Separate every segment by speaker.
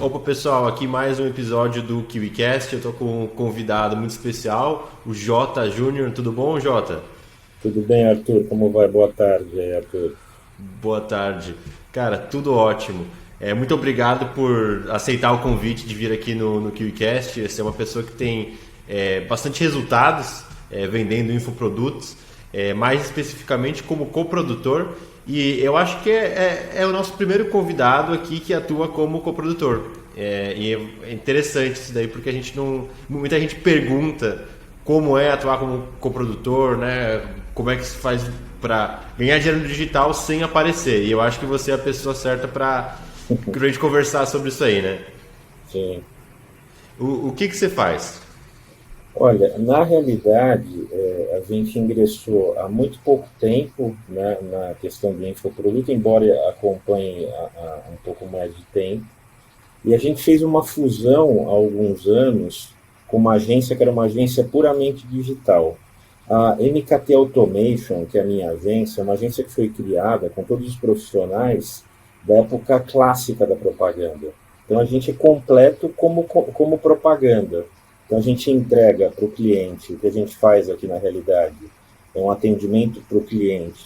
Speaker 1: Opa pessoal, aqui mais um episódio do KiwiCast. Eu tô com um convidado muito especial, o Jota Júnior. Tudo bom, Jota?
Speaker 2: Tudo bem, Arthur? Como vai? Boa tarde aí, Arthur.
Speaker 1: Boa tarde. Cara, tudo ótimo. Muito obrigado por aceitar o convite de vir aqui no KiwiCast. Você é uma pessoa que tem bastante resultados vendendo infoprodutos, mais especificamente como coprodutor. E eu acho que é o nosso primeiro convidado aqui que atua como coprodutor. E é interessante isso daí porque a gente não. Muita gente pergunta como é atuar como coprodutor, né? Como é que se faz para ganhar dinheiro no digital sem aparecer. E eu acho que você é a pessoa certa para a gente conversar sobre isso aí, né?
Speaker 2: Sim.
Speaker 1: O que você faz?
Speaker 2: Olha, na realidade, a gente ingressou há muito pouco tempo, né, na questão do infoproduto, embora acompanhe há um pouco mais de tempo. E a gente fez uma fusão há alguns anos com uma agência que era uma agência puramente digital. A MKT Automation, que é a minha agência, é uma agência que foi criada com todos os profissionais da época clássica da propaganda. Então a gente é completo como propaganda. Então a gente entrega para o cliente o que a gente faz aqui na realidade. É um atendimento para o cliente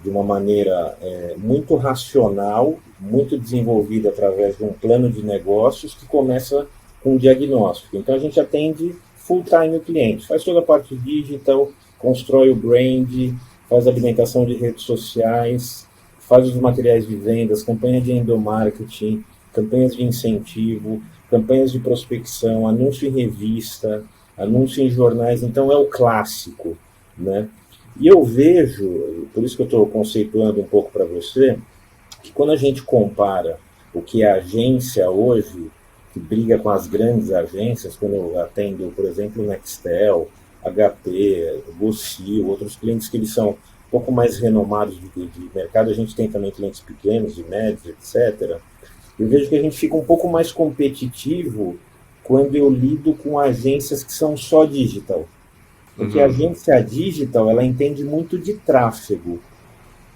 Speaker 2: de uma maneira muito racional, muito desenvolvida através de um plano de negócios que começa com um diagnóstico. Então a gente atende full time o cliente, faz toda a parte digital, constrói o brand, faz a habilitação de redes sociais, faz os materiais de vendas, campanha de endomarketing, campanhas de incentivo, campanhas de prospecção, anúncio em revista, anúncio em jornais. Então é o clássico, né? E eu vejo, por isso que eu estou conceituando um pouco para você, que quando a gente compara o que é a agência hoje, que briga com as grandes agências, quando eu atendo, por exemplo, Nextel, HP, Gossil, outros clientes que eles são um pouco mais renomados de mercado, a gente tem também clientes pequenos, de médios, etc. Eu vejo que a gente fica um pouco mais competitivo quando eu lido com agências que são só digital. Porque a agência digital, ela entende muito de tráfego.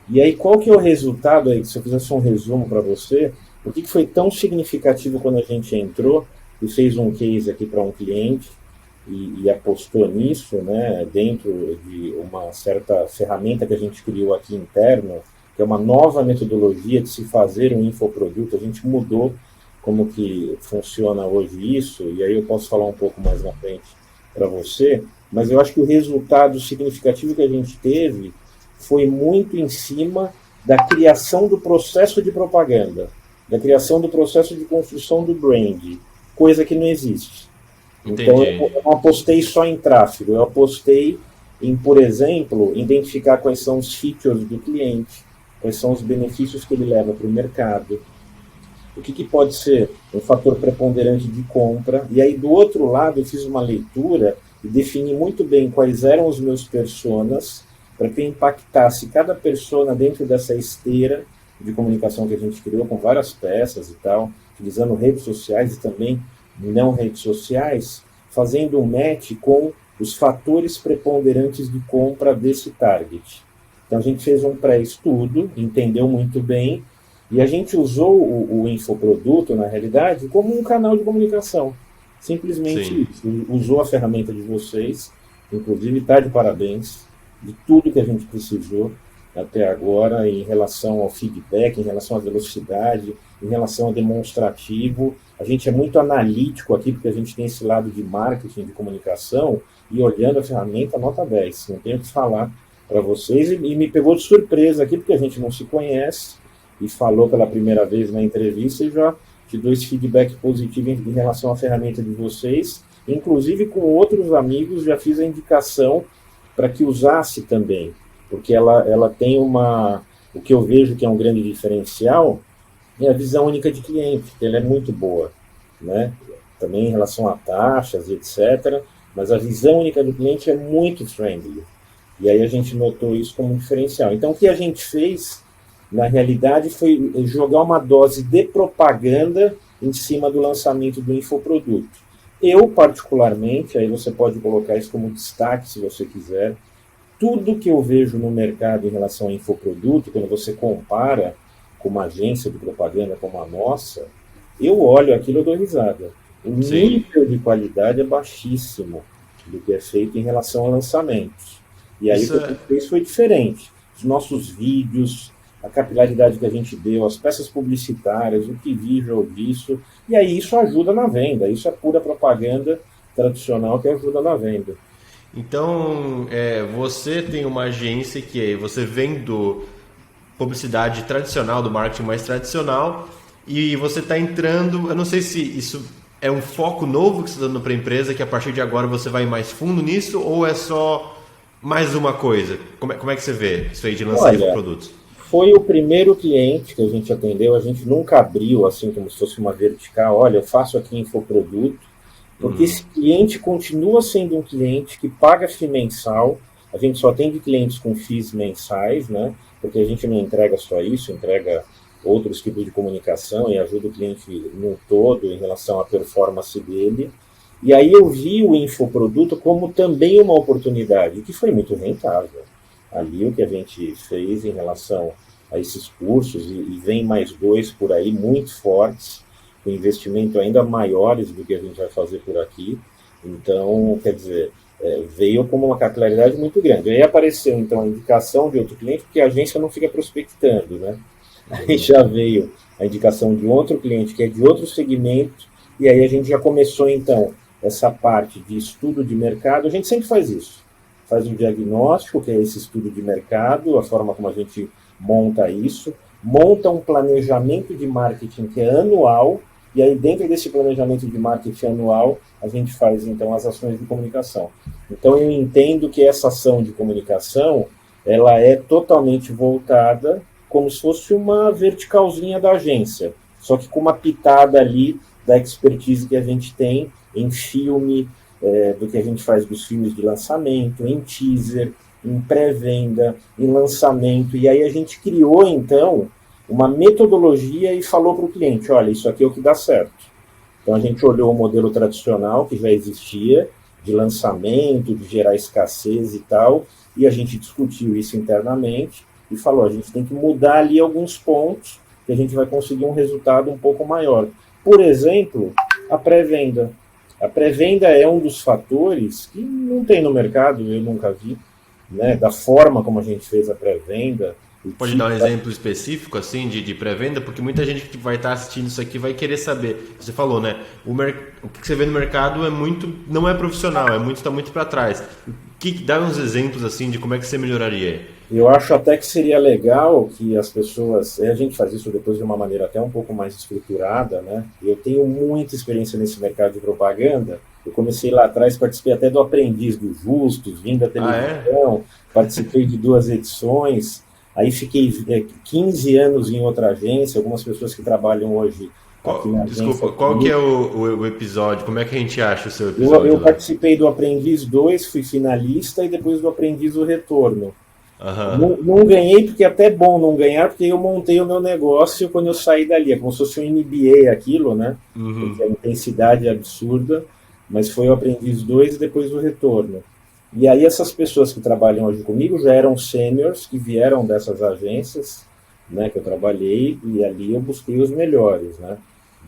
Speaker 2: E aí, qual que é o resultado aí? Se eu fizesse um resumo para você, o que foi tão significativo quando a gente entrou e fez um case aqui para um cliente e apostou nisso, né, dentro de uma certa ferramenta que a gente criou aqui interno, que é uma nova metodologia de se fazer um infoproduto. A gente mudou como que funciona hoje isso, e aí eu posso falar um pouco mais na frente para você, mas eu acho que o resultado significativo que a gente teve foi muito em cima da criação do processo de propaganda, da criação do processo de construção do brand, coisa que não existe. Então
Speaker 1: Entendi.
Speaker 2: eu não apostei só em tráfego, eu apostei em, por exemplo, identificar quais são os features do cliente, quais são os benefícios que ele leva para o mercado, o que pode ser um fator preponderante de compra. E aí, do outro lado, eu fiz uma leitura e defini muito bem quais eram os meus personas para que eu impactasse cada persona dentro dessa esteira de comunicação que a gente criou com várias peças e tal, utilizando redes sociais e também não redes sociais, fazendo um match com os fatores preponderantes de compra desse target. Então a gente fez um pré-estudo, entendeu muito bem, e a gente usou o infoproduto, na realidade, como um canal de comunicação. Simplesmente
Speaker 1: Sim.
Speaker 2: isso. Usou a ferramenta de vocês, inclusive está de parabéns, de tudo que a gente precisou até agora em relação ao feedback, em relação à velocidade, em relação ao demonstrativo. A gente é muito analítico aqui, porque a gente tem esse lado de marketing, de comunicação, e olhando a ferramenta, nota 10. Não tenho o que falar para vocês. E me pegou de surpresa aqui, porque a gente não se conhece, e falou pela primeira vez na entrevista e já te dou esse feedback positivo em relação à ferramenta de vocês. Inclusive com outros amigos já fiz a indicação para que usasse também, porque ela tem uma... O que eu vejo que é um grande diferencial é a visão única de cliente, que ela é muito boa, né? Também em relação a taxas, etc. Mas a visão única do cliente é muito friendly. E aí a gente notou isso como um diferencial. Então o que a gente fez na realidade foi jogar uma dose de propaganda em cima do lançamento do infoproduto. Eu, particularmente, aí você pode colocar isso como destaque se você quiser, tudo que eu vejo no mercado em relação ao infoproduto, quando você compara com uma agência de propaganda como a nossa, eu olho aquilo e dou risada. O
Speaker 1: Sim.
Speaker 2: nível de qualidade é baixíssimo do que é feito em relação a lançamentos. E aí o
Speaker 1: Isso
Speaker 2: que a
Speaker 1: é,
Speaker 2: gente fez foi diferente. Os nossos vídeos, a capilaridade que a gente deu, as peças publicitárias, o que visual disso, e aí isso ajuda na venda. Isso é pura propaganda tradicional que ajuda na venda.
Speaker 1: então, você tem uma agência que você vem do publicidade tradicional, do marketing mais tradicional, e você está entrando. Eu não sei se isso é um foco novo que você está dando para a empresa, que a partir de agora você vai mais fundo nisso, ou é só mais uma coisa? Como é que você vê isso aí de lançar
Speaker 2: Olha,
Speaker 1: infoprodutos?
Speaker 2: foi o primeiro cliente que a gente atendeu, a gente nunca abriu assim como se fosse uma vertical, olha, eu faço aqui infoproduto, porque esse cliente continua sendo um cliente que paga FII mensal, a gente só atende clientes com FIIs mensais, né? Porque a gente não entrega só isso, entrega outros tipos de comunicação e ajuda o cliente no todo em relação à performance dele. E aí eu vi o infoproduto como também uma oportunidade, que foi muito rentável. Ali o que a gente fez em relação a esses cursos, e vem mais dois por aí muito fortes, com investimento ainda maiores do que a gente vai fazer por aqui. Então, quer dizer, veio como uma capilaridade muito grande. Aí apareceu, então, a indicação de outro cliente, porque a agência não fica prospectando, né? Aí já veio a indicação de outro cliente, que é de outro segmento, e aí a gente já começou, então, essa parte de estudo de mercado. A gente sempre faz isso. Faz um diagnóstico, que é esse estudo de mercado, a forma como a gente monta isso, monta um planejamento de marketing que é anual, e aí dentro desse planejamento de marketing anual, a gente faz então as ações de comunicação. Então eu entendo que essa ação de comunicação, ela é totalmente voltada como se fosse uma verticalzinha da agência, só que com uma pitada ali da expertise que a gente tem em filme, do que a gente faz dos filmes de lançamento, em teaser, em pré-venda, em lançamento, e aí a gente criou então uma metodologia e falou para o cliente, olha, isso aqui é o que dá certo. Então a gente olhou o modelo tradicional que já existia, de lançamento, de gerar escassez e tal, e a gente discutiu isso internamente e falou, a gente tem que mudar ali alguns pontos que a gente vai conseguir um resultado um pouco maior. Por exemplo, a pré-venda. A pré-venda é um dos fatores que não tem no mercado, eu nunca vi, né, da forma como a gente fez a pré-venda.
Speaker 1: Pode dar um exemplo específico assim de pré-venda, porque muita gente que vai estar assistindo isso aqui vai querer saber. Você falou, né? O que você vê no mercado não é profissional, está muito para trás. Dá uns exemplos assim de como é que você melhoraria?
Speaker 2: Eu acho até que seria legal que as pessoas, a gente faz isso depois de uma maneira até um pouco mais estruturada, né? Eu tenho muita experiência nesse mercado de propaganda. Eu comecei lá atrás, participei até do Aprendiz do Justus, vim da televisão, participei de 2 edições. Aí fiquei 15 anos em outra agência, algumas pessoas que trabalham hoje aqui na agência.
Speaker 1: Desculpa, qual que é o episódio? Como é que a gente acha o seu episódio?
Speaker 2: Eu participei do Aprendiz 2, fui finalista, e depois do Aprendiz o Retorno. Não ganhei, porque é até bom não ganhar, porque eu montei o meu negócio quando eu saí dali. É como se fosse um MBA aquilo, né? Porque a intensidade é absurda, mas foi o Aprendiz 2 e depois o Retorno. E aí essas pessoas que trabalham hoje comigo já eram seniors, que vieram dessas agências, né, que eu trabalhei, e ali eu busquei os melhores, né?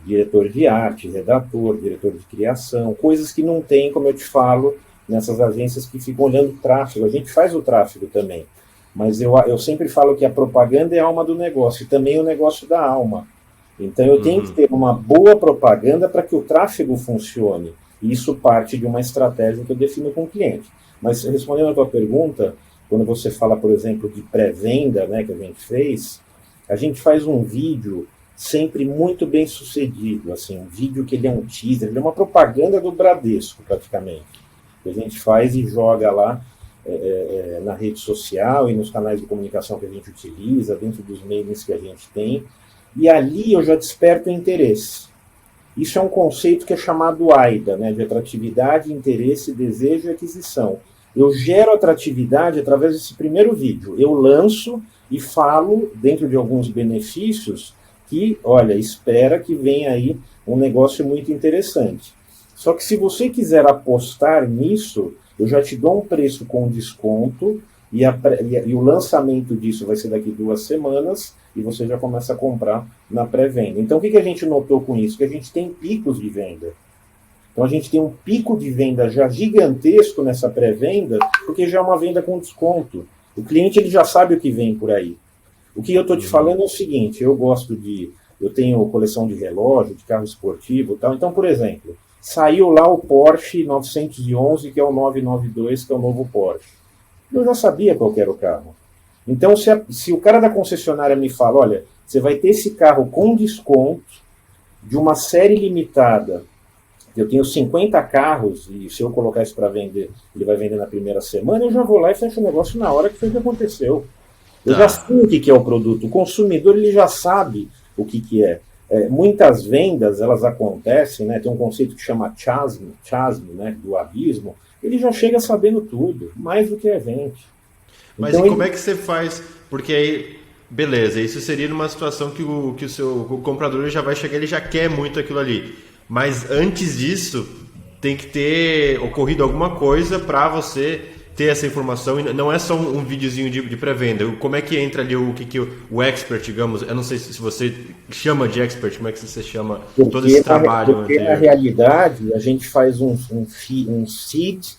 Speaker 2: Diretor de arte, redator, diretor de criação, coisas que não tem, como eu te falo, nessas agências que ficam olhando tráfego. A gente faz o tráfego também, mas eu sempre falo que a propaganda é a alma do negócio, e também o negócio da alma. Então eu tenho que ter uma boa propaganda para que o tráfego funcione. E isso parte de uma estratégia que eu defino com o cliente. Mas respondendo a tua pergunta, quando você fala, por exemplo, de pré-venda, né, que a gente faz um vídeo sempre muito bem sucedido, assim, um vídeo que ele é um teaser, ele é uma propaganda do Bradesco, praticamente, que a gente faz e joga lá na rede social e nos canais de comunicação que a gente utiliza, dentro dos meios que a gente tem, e ali eu já desperto interesse. Isso é um conceito que é chamado AIDA, né, de atratividade, interesse, desejo e aquisição. Eu gero atratividade através desse primeiro vídeo. Eu lanço e falo, dentro de alguns benefícios, que, olha, espera que venha aí um negócio muito interessante. Só que se você quiser apostar nisso, eu já te dou um preço com desconto, e o lançamento disso vai ser daqui 2 semanas, e você já começa a comprar na pré-venda. Então, o que a gente notou com isso? Que a gente tem picos de venda. Então, a gente tem um pico de venda já gigantesco nessa pré-venda, porque já é uma venda com desconto. O cliente ele já sabe o que vem por aí. O que eu estou te falando é o seguinte, eu tenho coleção de relógio, de carro esportivo e tal. Então, por exemplo, saiu lá o Porsche 911, que é o 992, que é o novo Porsche. Eu já sabia qual era o carro. Então, se o cara da concessionária me fala, olha, você vai ter esse carro com desconto de uma série limitada, eu tenho 50 carros, e se eu colocar isso para vender, ele vai vender na primeira semana, eu já vou lá e fecho o negócio na hora que foi o que aconteceu. Eu já sei o que é o produto. O consumidor ele já sabe o que é. Muitas vendas, elas acontecem, né? Tem um conceito que chama chasm, né? Do abismo. Ele já chega sabendo tudo, mais do que a gente.
Speaker 1: Mas então, como é que você faz? Porque aí, beleza, isso seria numa situação que o comprador já vai chegar, ele já quer muito aquilo ali. Mas antes disso, tem que ter ocorrido alguma coisa para você ter essa informação, e não é só um videozinho de pré-venda. Como é que entra ali o expert, digamos? Eu não sei se você chama de expert, como é que você chama todo esse trabalho?
Speaker 2: Porque na realidade a gente faz um seed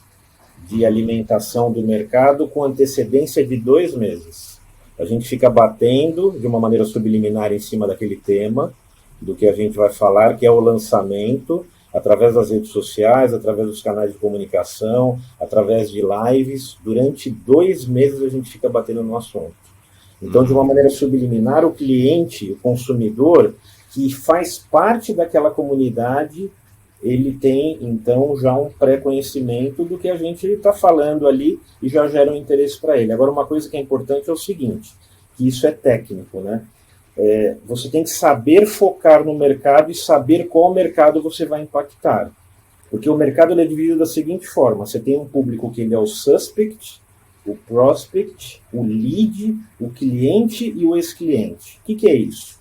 Speaker 2: de alimentação do mercado com antecedência de 2 meses. A gente fica batendo de uma maneira subliminar em cima daquele tema, do que a gente vai falar, que é o lançamento, através das redes sociais, através dos canais de comunicação, através de lives. Durante 2 meses a gente fica batendo no assunto. Então, de uma maneira subliminar, o cliente, o consumidor, que faz parte daquela comunidade, ele tem, então, já um pré-conhecimento do que a gente está falando ali e já gera um interesse para ele. Agora, uma coisa que é importante é o seguinte, que isso é técnico, né? Você tem que saber focar no mercado e saber qual mercado você vai impactar. Porque o mercado ele é dividido da seguinte forma, você tem um público que ele é o suspect, o prospect, o lead, o cliente e o ex-cliente. O que é isso?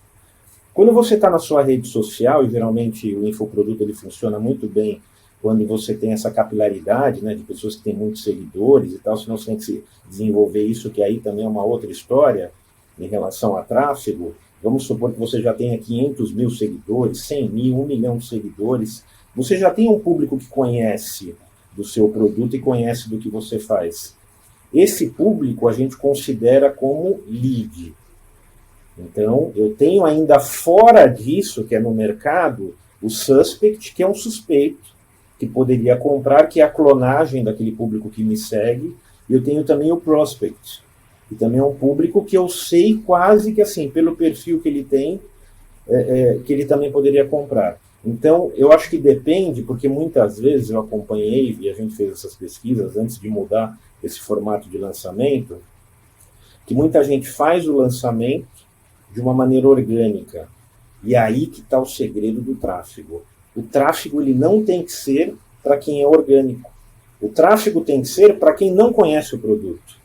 Speaker 2: Quando você está na sua rede social, e geralmente o infoproduto ele funciona muito bem quando você tem essa capilaridade, né, de pessoas que têm muitos seguidores e tal, senão você tem que se desenvolver isso, que aí também é uma outra história, em relação a tráfego. Vamos supor que você já tenha 500 mil seguidores, 100 mil, 1 milhão de seguidores. Você já tem um público que conhece do seu produto e conhece do que você faz. Esse público a gente considera como lead. Então, eu tenho ainda fora disso, que é no mercado, o suspect, que é um suspeito, que poderia comprar, que é a clonagem daquele público que me segue. E eu tenho também o prospect, e também é um público que eu sei quase que assim, pelo perfil que ele tem, que ele também poderia comprar. Então, eu acho que depende, porque muitas vezes eu acompanhei, e a gente fez essas pesquisas antes de mudar esse formato de lançamento, que muita gente faz o lançamento de uma maneira orgânica. E aí que está o segredo do tráfego. O tráfego ele não tem que ser para quem é orgânico. O tráfego tem que ser para quem não conhece o produto.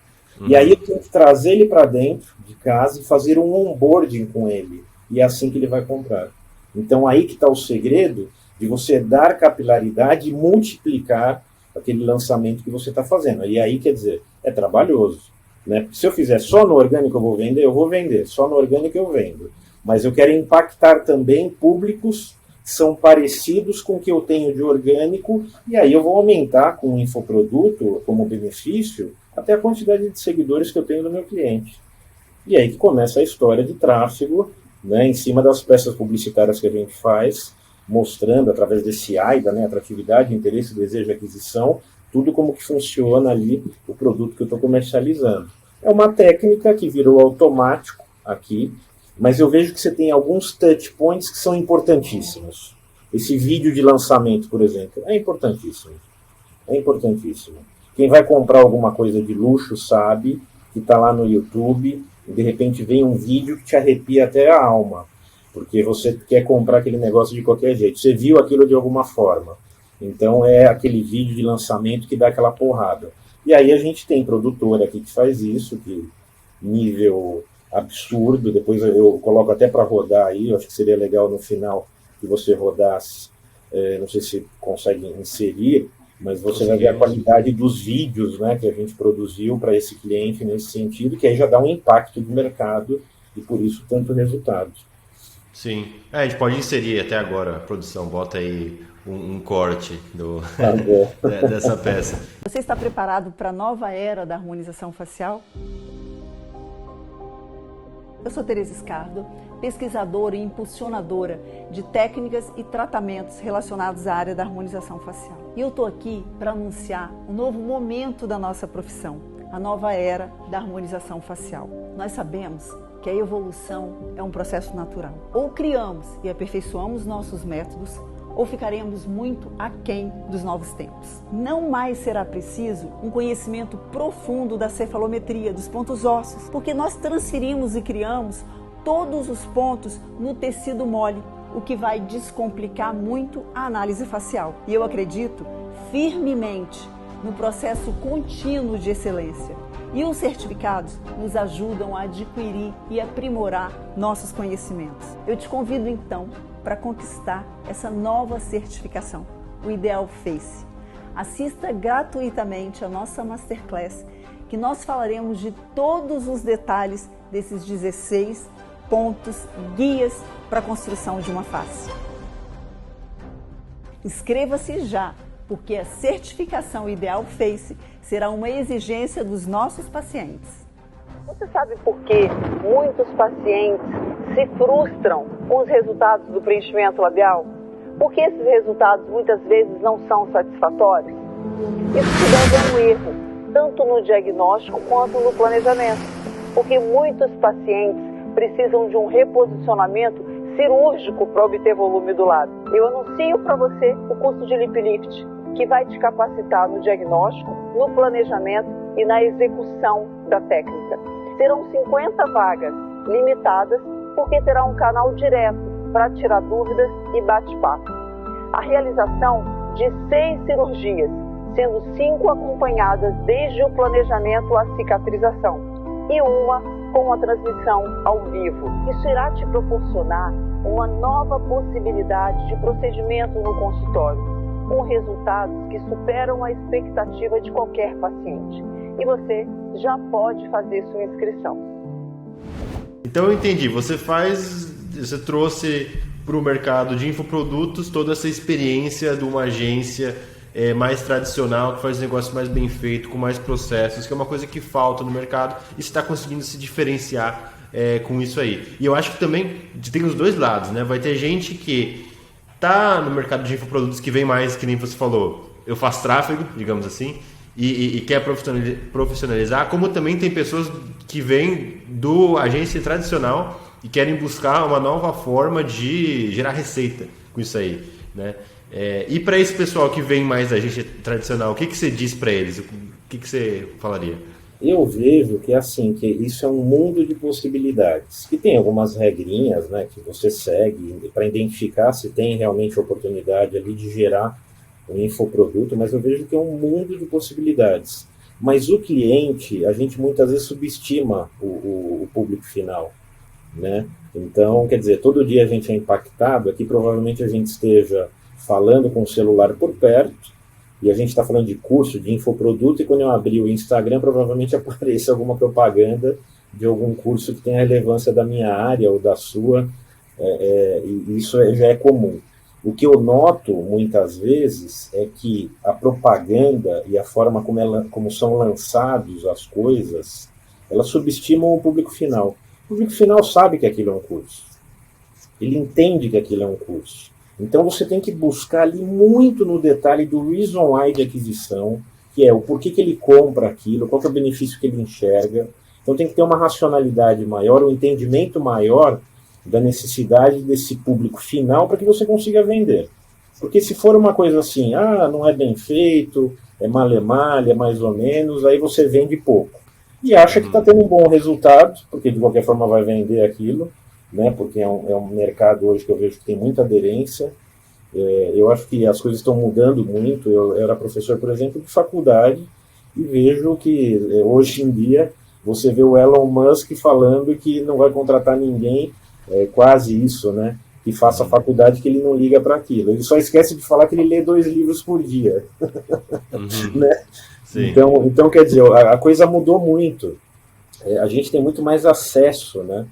Speaker 2: E aí eu tenho que trazer ele para dentro de casa e fazer um onboarding com ele. E é assim que ele vai comprar. Então aí que está o segredo de você dar capilaridade e multiplicar aquele lançamento que você está fazendo. E aí, quer dizer, é trabalhoso. Né? Se eu fizer só no orgânico eu vou vender. Só no orgânico eu vendo. Mas eu quero impactar também públicos que são parecidos com o que eu tenho de orgânico, e aí eu vou aumentar com o infoproduto como benefício até a quantidade de seguidores que eu tenho no meu cliente. E aí que começa a história de tráfego, né, em cima das peças publicitárias que a gente faz, mostrando através desse AIDA, né, atratividade, interesse, desejo, aquisição, tudo como que funciona ali o produto que eu estou comercializando. É uma técnica que virou automático aqui, mas eu vejo que você tem alguns touch points que são importantíssimos. Esse vídeo de lançamento, por exemplo, é importantíssimo. É importantíssimo. Quem vai comprar alguma coisa de luxo sabe que está lá no YouTube e de repente vem um vídeo que te arrepia até a alma, porque você quer comprar aquele negócio de qualquer jeito. Você viu aquilo de alguma forma. Então é aquele vídeo de lançamento que dá aquela porrada. E aí a gente tem produtora aqui que faz isso, que nível absurdo, depois eu coloco até para rodar aí, eu acho que seria legal no final que você rodasse, não sei se consegue inserir, mas você vai ver a qualidade dos vídeos, né, que a gente produziu para esse cliente nesse sentido, que aí já dá um impacto de mercado e por isso tanto resultado.
Speaker 1: Sim. A gente pode inserir até agora, a produção, bota aí um corte dessa peça.
Speaker 3: Você está preparado para a nova era da harmonização facial? Eu sou Tereza Scardo, pesquisadora e impulsionadora de técnicas e tratamentos relacionados à área da harmonização facial. E eu estou aqui para anunciar um novo momento da nossa profissão, a nova era da harmonização facial. Nós sabemos que a evolução é um processo natural. Ou criamos e aperfeiçoamos nossos métodos, ou ficaremos muito aquém dos novos tempos. Não mais será preciso um conhecimento profundo da cefalometria, dos pontos ósseos, porque nós transferimos e criamos todos os pontos no tecido mole, o que vai descomplicar muito a análise facial. E eu acredito firmemente no processo contínuo de excelência. E os certificados nos ajudam a adquirir e aprimorar nossos conhecimentos. Eu te convido então para conquistar essa nova certificação, o Ideal Face. Assista gratuitamente a nossa Masterclass, que nós falaremos de todos os detalhes desses 16 pontos, guias para a construção de uma face. Inscreva-se já, porque a certificação Ideal Face será uma exigência dos nossos pacientes. Você sabe por que muitos pacientes se frustram com os resultados do preenchimento labial? Porque esses resultados muitas vezes não são satisfatórios? Isso se deve a um erro, tanto no diagnóstico quanto no planejamento. Porque muitos pacientes precisam de um reposicionamento cirúrgico para obter volume do lábio. Eu anuncio para você o curso de Lip Lift, que vai te capacitar no diagnóstico, no planejamento e na execução da técnica. Serão 50 vagas limitadas, porque terá um canal direto para tirar dúvidas e bate-papo. A realização de 6 cirurgias, sendo 5 acompanhadas desde o planejamento à cicatrização e uma com a transmissão ao vivo. Isso irá te proporcionar uma nova possibilidade de procedimento no consultório, com resultados que superam a expectativa de qualquer paciente. E você já pode fazer sua inscrição.
Speaker 1: Então eu entendi, você trouxe para o mercado de infoprodutos toda essa experiência de uma agência mais tradicional, que faz negócio mais bem feito, com mais processos, que é uma coisa que falta no mercado, e você está conseguindo se diferenciar com isso aí. E eu acho que também tem os dois lados, né? Vai ter gente que tá no mercado de infoprodutos que vem mais, que nem você falou, eu faço tráfego, digamos assim, e quer profissionalizar, como também tem pessoas que vêm do agência tradicional e querem buscar uma nova forma de gerar receita com isso aí, né? E para esse pessoal que vem mais da agência tradicional, o que você diz para eles? O que você falaria?
Speaker 2: Eu vejo que assim, que isso é um mundo de possibilidades, que tem algumas regrinhas, né, que você segue para identificar se tem realmente oportunidade ali de gerar um infoproduto, mas eu vejo que é um mundo de possibilidades. Mas o cliente, a gente muitas vezes subestima o público final, né? Então, quer dizer, todo dia a gente é impactado, aqui provavelmente a gente esteja falando com o celular por perto, e a gente está falando de curso, de infoproduto, e quando eu abrir o Instagram, provavelmente apareça alguma propaganda de algum curso que tenha relevância da minha área ou da sua, e isso já é comum. O que eu noto, muitas vezes, é que a propaganda e a forma como são lançadas as coisas, elas subestimam o público final. O público final sabe que aquilo é um curso. Ele entende que aquilo é um curso. Então você tem que buscar ali muito no detalhe do reason why de aquisição, que é o porquê que ele compra aquilo, qual que é o benefício que ele enxerga. Então tem que ter uma racionalidade maior, um entendimento maior da necessidade desse público final para que você consiga vender. Porque se for uma coisa assim, não é bem feito, é male-male, é mais ou menos, aí você vende pouco. E acha que está tendo um bom resultado, porque de qualquer forma vai vender aquilo, né? Porque é um mercado hoje que eu vejo que tem muita aderência. Eu acho que as coisas estão mudando muito. Eu era professor, por exemplo, de faculdade, e vejo que hoje em dia você vê o Elon Musk falando que não vai contratar ninguém, quase isso, né? Que faça faculdade, que ele não liga para aquilo. Ele só esquece de falar que ele lê 2 livros por dia. Né? Então, quer dizer, a coisa mudou muito. A gente tem muito mais acesso, né?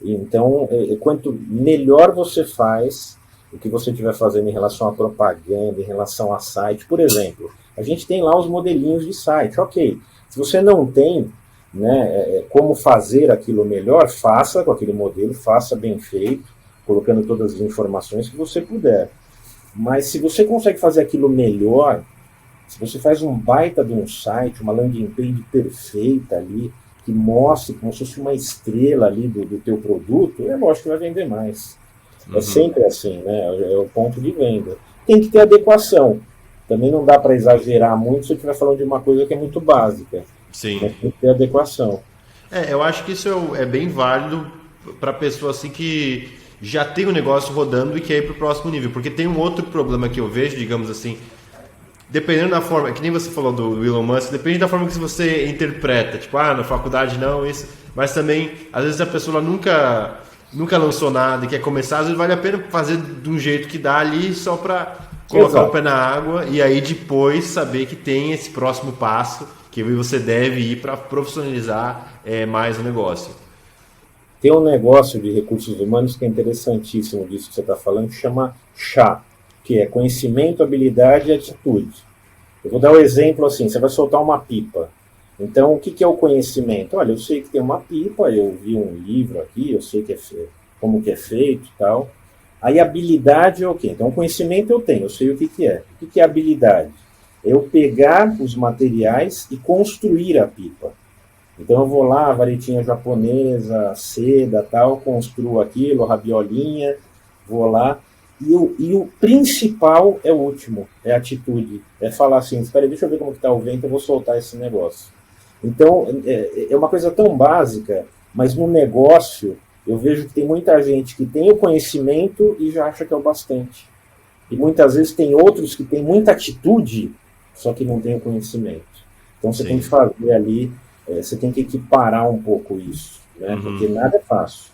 Speaker 2: Então, quanto melhor você faz o que você estiver fazendo em relação à propaganda, em relação a site, por exemplo, a gente tem lá os modelinhos de site, ok. Se você não tem, né, como fazer aquilo melhor, faça com aquele modelo, faça bem feito, colocando todas as informações que você puder. Mas se você consegue fazer aquilo melhor, se você faz um baita de um site, uma landing page perfeita ali, que mostre como se fosse uma estrela ali do teu produto, é lógico que vai vender mais. É sempre assim, né? É o ponto de venda. Tem que ter adequação. Também não dá para exagerar muito se eu estiver falando de uma coisa que é muito básica.
Speaker 1: Sim.
Speaker 2: Mas tem que ter adequação.
Speaker 1: Eu acho que isso é bem válido para pessoa assim que já tem o negócio rodando e quer ir para o próximo nível. Porque tem um outro problema que eu vejo, digamos assim, dependendo da forma, que nem você falou do Elon Musk, depende da forma que você interpreta. Tipo, na faculdade não, isso. Mas também, às vezes a pessoa nunca lançou nada e quer começar, às vezes vale a pena fazer de um jeito que dá ali só para colocar o pé na água e aí depois saber que tem esse próximo passo que você deve ir para profissionalizar mais o negócio.
Speaker 2: Tem um negócio de recursos humanos que é interessantíssimo disso que você está falando, que chama CHA, que é conhecimento, habilidade e atitude. Eu vou dar um exemplo assim, você vai soltar uma pipa. Então, o que é o conhecimento? Olha, eu sei que tem uma pipa, eu vi um livro aqui, eu sei como que é feito e tal. Aí, habilidade é o quê? Então, conhecimento eu tenho, eu sei o que é. O que é habilidade? Eu pegar os materiais e construir a pipa. Então, eu vou lá, varetinha japonesa, seda, tal, construo aquilo, rabiolinha, vou lá. E o principal é o último, é a atitude. É falar assim, espera, deixa eu ver como está o vento, eu vou soltar esse negócio. Então, é uma coisa tão básica, mas no negócio, eu vejo que tem muita gente que tem o conhecimento e já acha que é o bastante. E muitas vezes tem outros que têm muita atitude, só que não tem o conhecimento. Então, você tem que fazer ali, você tem que equiparar um pouco isso, né? Porque nada é fácil.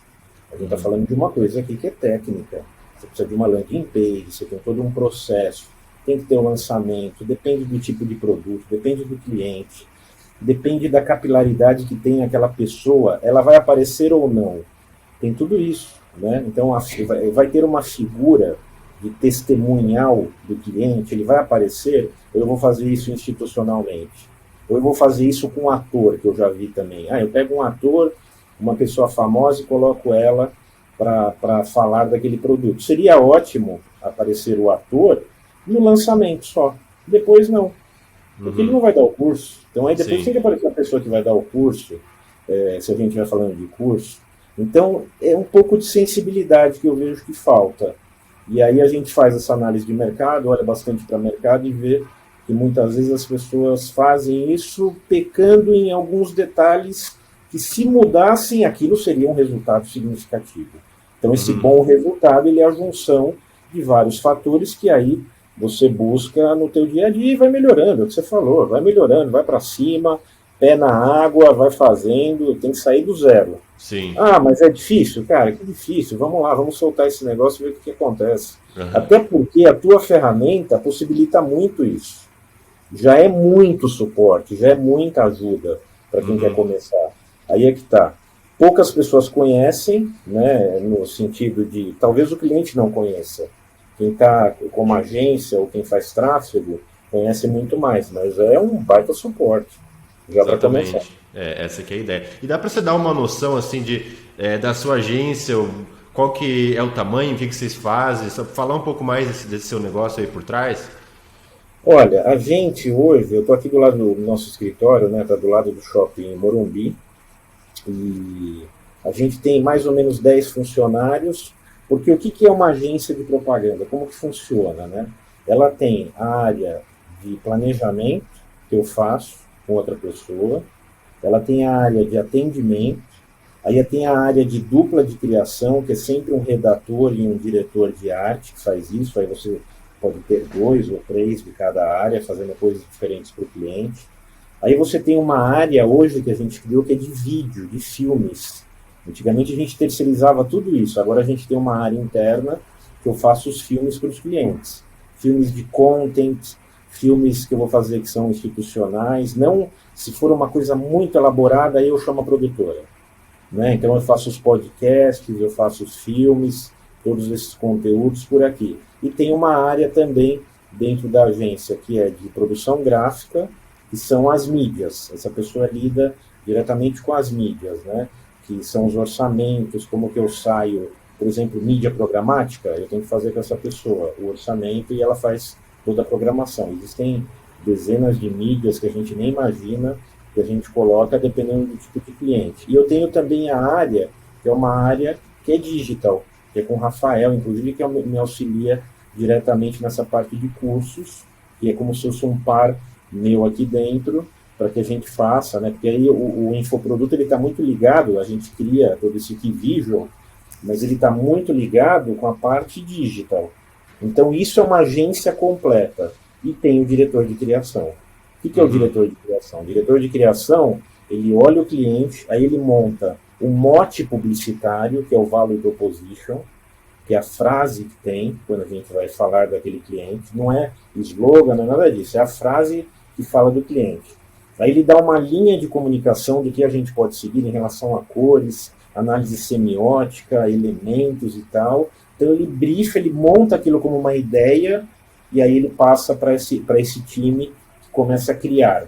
Speaker 2: A gente está falando de uma coisa aqui que é técnica. Você precisa de uma landing page, você tem todo um processo, tem que ter um lançamento, depende do tipo de produto, depende do cliente, depende da capilaridade que tem aquela pessoa, ela vai aparecer ou não. Tem tudo isso, né? Então vai ter uma figura de testemunhal do cliente, ele vai aparecer, ou eu vou fazer isso institucionalmente, ou eu vou fazer isso com um ator, que eu já vi também. Eu pego um ator, uma pessoa famosa e coloco ela para falar daquele produto. Seria ótimo aparecer o ator no lançamento só. Depois não. Porque ele não vai dar o curso. Então aí depois tem que aparecer a pessoa que vai dar o curso, se a gente estiver falando de curso. Então é um pouco de sensibilidade que eu vejo que falta. E aí a gente faz essa análise de mercado, olha bastante para o mercado e vê que muitas vezes as pessoas fazem isso pecando em alguns detalhes que se mudassem aquilo seria um resultado significativo. Então, esse bom resultado ele é a junção de vários fatores que aí você busca no teu dia a dia e vai melhorando, é o que você falou, vai melhorando, vai para cima, pé na água, vai fazendo, tem que sair do zero.
Speaker 1: Sim.
Speaker 2: Mas é difícil? Cara, que difícil, vamos lá, vamos soltar esse negócio e ver o que acontece. Até porque a tua ferramenta possibilita muito isso. Já é muito suporte, já é muita ajuda para quem quer começar. Aí é que está. Poucas pessoas conhecem, né, no sentido de, talvez o cliente não conheça. Quem está como agência ou quem faz tráfego conhece muito mais, mas é um baita suporte. Já para começar.
Speaker 1: Essa que é a ideia. E dá para você dar uma noção assim da sua agência, qual que é o tamanho, o que vocês fazem, só falar um pouco mais desse seu negócio aí por trás?
Speaker 2: Olha, a gente hoje, eu estou aqui do lado do nosso escritório, né, está do lado do shopping Morumbi, e a gente tem mais ou menos 10 funcionários, porque o que é uma agência de propaganda? Como que funciona, né? Ela tem a área de planejamento, que eu faço com outra pessoa, ela tem a área de atendimento, aí tem a área de dupla de criação, que é sempre um redator e um diretor de arte que faz isso, aí você pode ter 2 ou 3 de cada área, fazendo coisas diferentes para o cliente. Aí você tem uma área hoje que a gente criou que é de vídeo, de filmes. Antigamente a gente terceirizava tudo isso, agora a gente tem uma área interna que eu faço os filmes para os clientes. Filmes de content, filmes que eu vou fazer que são institucionais. Não, se for uma coisa muito elaborada, aí eu chamo a produtora. né? Então eu faço os podcasts, eu faço os filmes, todos esses conteúdos por aqui. E tem uma área também dentro da agência que é de produção gráfica, que são as mídias. Essa pessoa lida diretamente com as mídias, né? Que são os orçamentos, como que eu saio, por exemplo, mídia programática, eu tenho que fazer com essa pessoa o orçamento e ela faz toda a programação. Existem dezenas de mídias que a gente nem imagina, que a gente coloca dependendo do tipo de cliente. E eu tenho também a área, que é uma área que é digital, que é com o Rafael, inclusive, que me auxilia diretamente nessa parte de cursos, que é como se fosse um par meu aqui dentro, para que a gente faça, né? Porque aí o infoproduto ele está muito ligado, a gente cria todo esse key visual, mas ele está muito ligado com a parte digital. Então isso é uma agência completa e tem o diretor de criação. O que é o diretor de criação? O diretor de criação, ele olha o cliente, aí ele monta um mote publicitário, que é o Value Proposition, que é a frase que tem quando a gente vai falar daquele cliente. Não é slogan, não é nada disso, é a frase que fala do cliente. Aí ele dá uma linha de comunicação do que a gente pode seguir em relação a cores, análise semiótica, elementos e tal. Então ele brifa, ele monta aquilo como uma ideia e aí ele passa para esse time que começa a criar.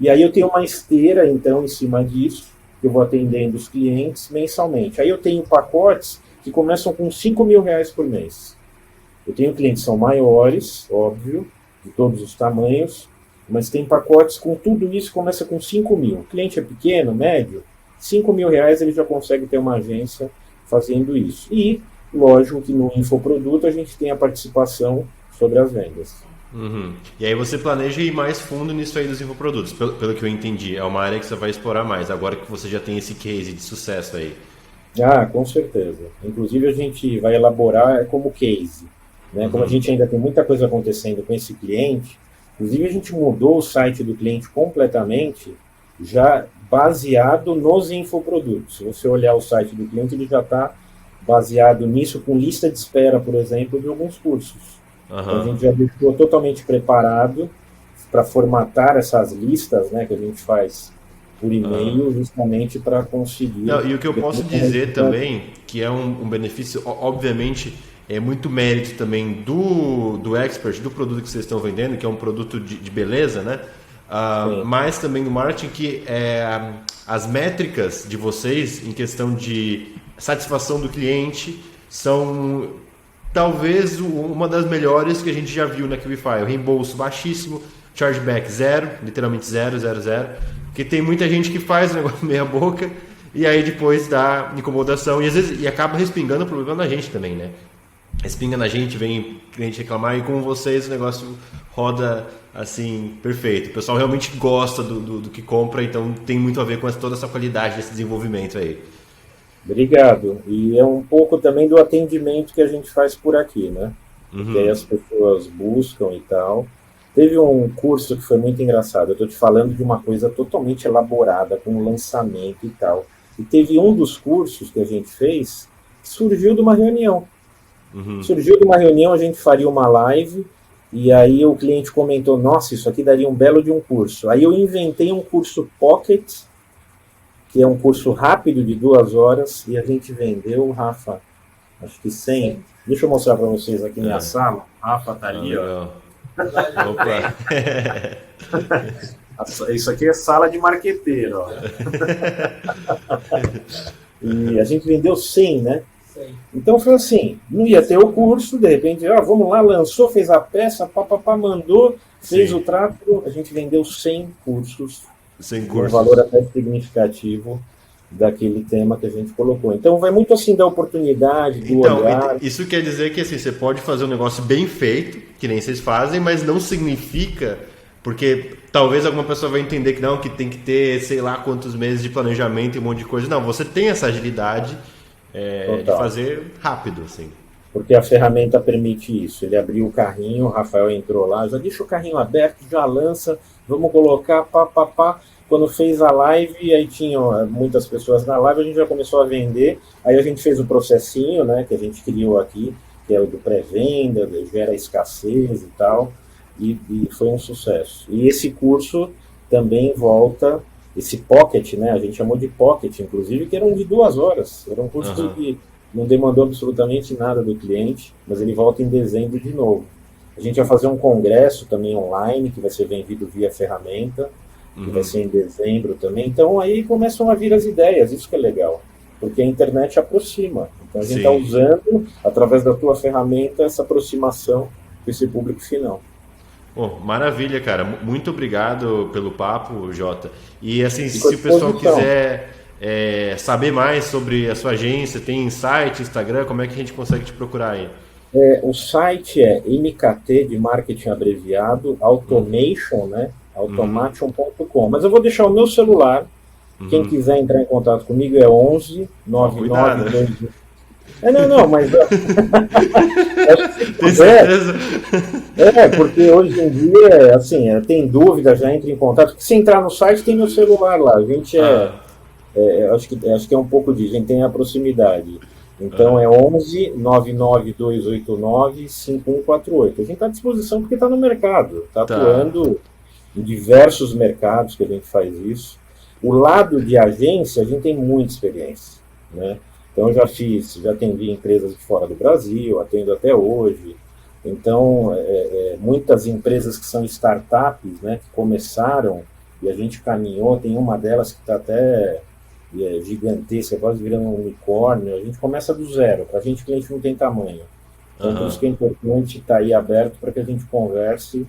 Speaker 2: E aí eu tenho uma esteira, então, em cima disso, que eu vou atendendo os clientes mensalmente. Aí eu tenho pacotes que começam com R$5.000 por mês. Eu tenho clientes que são maiores, óbvio, de todos os tamanhos, mas tem pacotes com tudo isso, começa com 5 mil. O cliente é pequeno, médio, R$5.000 ele já consegue ter uma agência fazendo isso. E, lógico que no infoproduto a gente tem a participação sobre as vendas.
Speaker 1: Uhum. E aí você planeja ir mais fundo nisso aí dos infoprodutos, pelo que eu entendi. É uma área que você vai explorar mais, agora que você já tem esse case de sucesso aí.
Speaker 2: Ah, com certeza. Inclusive a gente vai elaborar como case, né? Como a gente ainda tem muita coisa acontecendo com esse cliente, inclusive a gente mudou o site do cliente completamente, já baseado nos infoprodutos. Se você olhar o site do cliente, ele já está baseado nisso, com lista de espera, por exemplo, de alguns cursos. Então, a gente já deixou totalmente preparado para formatar essas listas, né, que a gente faz por e-mail, justamente para conseguir...
Speaker 1: Não, e o que eu posso dizer também, que é um benefício, obviamente, é muito mérito também do expert, do produto que vocês estão vendendo, que é um produto de beleza, né? Mas também do marketing, que as métricas de vocês em questão de satisfação do cliente são talvez uma das melhores que a gente já viu na QuickFi. O reembolso baixíssimo, chargeback zero, literalmente zero, porque tem muita gente que faz o negócio meia boca e aí depois dá incomodação e às vezes acaba respingando o problema na gente também, né? Respinga na gente, vem cliente reclamar e com vocês o negócio roda assim, perfeito. O pessoal realmente gosta do que compra, então tem muito a ver com toda essa qualidade desse desenvolvimento aí.
Speaker 2: Obrigado. E é um pouco também do atendimento que a gente faz por aqui, né? Que aí as pessoas buscam e tal. Teve um curso que foi muito engraçado. Eu estou te falando de uma coisa totalmente elaborada, com lançamento e tal. E teve um dos cursos que a gente fez que surgiu de uma reunião. Surgiu de uma reunião, a gente faria uma live e aí o cliente comentou, nossa, isso aqui daria um belo de um curso. Aí eu inventei um curso Pocket, que é um curso rápido de 2 horas, e a gente vendeu, Rafa, acho que 100. Sim. Deixa eu mostrar para vocês aqui minha sala. Rafa tá ali, ó. Opa. Isso aqui é sala de marqueteiro, ó. E a gente vendeu 100, né? Sim. Então foi assim, não ia ter o curso, de repente, vamos lá, lançou, fez a peça, papapá, mandou, fez o tráfego, a gente vendeu 100 cursos. Um valor até significativo daquele tema que a gente colocou. Então vai muito assim da oportunidade, do olhar.
Speaker 1: Isso quer dizer que assim, você pode fazer um negócio bem feito, que nem vocês fazem, mas não significa, porque talvez alguma pessoa vai entender que não, que tem que ter sei lá quantos meses de planejamento e um monte de coisa. Não, você tem essa agilidade de fazer rápido, assim.
Speaker 2: Porque a ferramenta permite isso. Ele abriu o carrinho, o Rafael entrou lá, já deixa o carrinho aberto, já lança, vamos colocar, pá. Quando fez a live, aí tinham muitas pessoas na live, a gente já começou a vender, aí a gente fez o processinho, né, que a gente criou aqui, que é o do pré-venda, gera escassez e tal, e foi um sucesso. E esse curso também volta esse pocket, né? A gente chamou de pocket, inclusive, que eram de 2 horas. Era um curso que não demandou absolutamente nada do cliente, mas ele volta em dezembro de novo. A gente vai fazer um congresso também online, que vai ser vendido via ferramenta, que vai ser em dezembro também. Então aí começam a vir as ideias, isso que é legal, porque a internet aproxima. Então a gente está usando, através da tua ferramenta, essa aproximação com esse público final.
Speaker 1: Bom, maravilha, cara. Muito obrigado pelo papo, Jota. E assim, se o pessoal quiser saber mais sobre a sua agência, tem site, Instagram, como é que a gente consegue te procurar aí?
Speaker 2: O site é MKT, de marketing abreviado, automation, né? automation.com. Mas eu vou deixar o meu celular. Quem quiser entrar em contato comigo é 11 9922. Não, mas
Speaker 1: tem certeza?
Speaker 2: Porque hoje em dia, assim, tem dúvida, já entra em contato. Porque se entrar no site, tem meu celular lá. A gente acho que é um pouco disso, a gente tem a proximidade. Então é 11 99289 5148. A gente está à disposição porque está no mercado, está atuando em diversos mercados que a gente faz isso. O lado de agência, a gente tem muita experiência, né? Então eu já atendi empresas de fora do Brasil, atendo até hoje. Então, muitas empresas que são startups, né, que começaram e a gente caminhou, tem uma delas que está até gigantesca, quase virando um unicórnio. A gente começa do zero, para a gente o cliente não tem tamanho. Então, por isso que é importante estar aí aberto para que a gente converse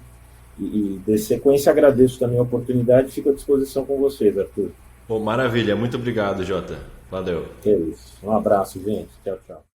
Speaker 2: e dê sequência. Agradeço também a oportunidade e fico à disposição com vocês, Arthur.
Speaker 1: Pô, maravilha, muito obrigado, Jota. Valeu.
Speaker 2: É isso. Um abraço, gente. Tchau, tchau.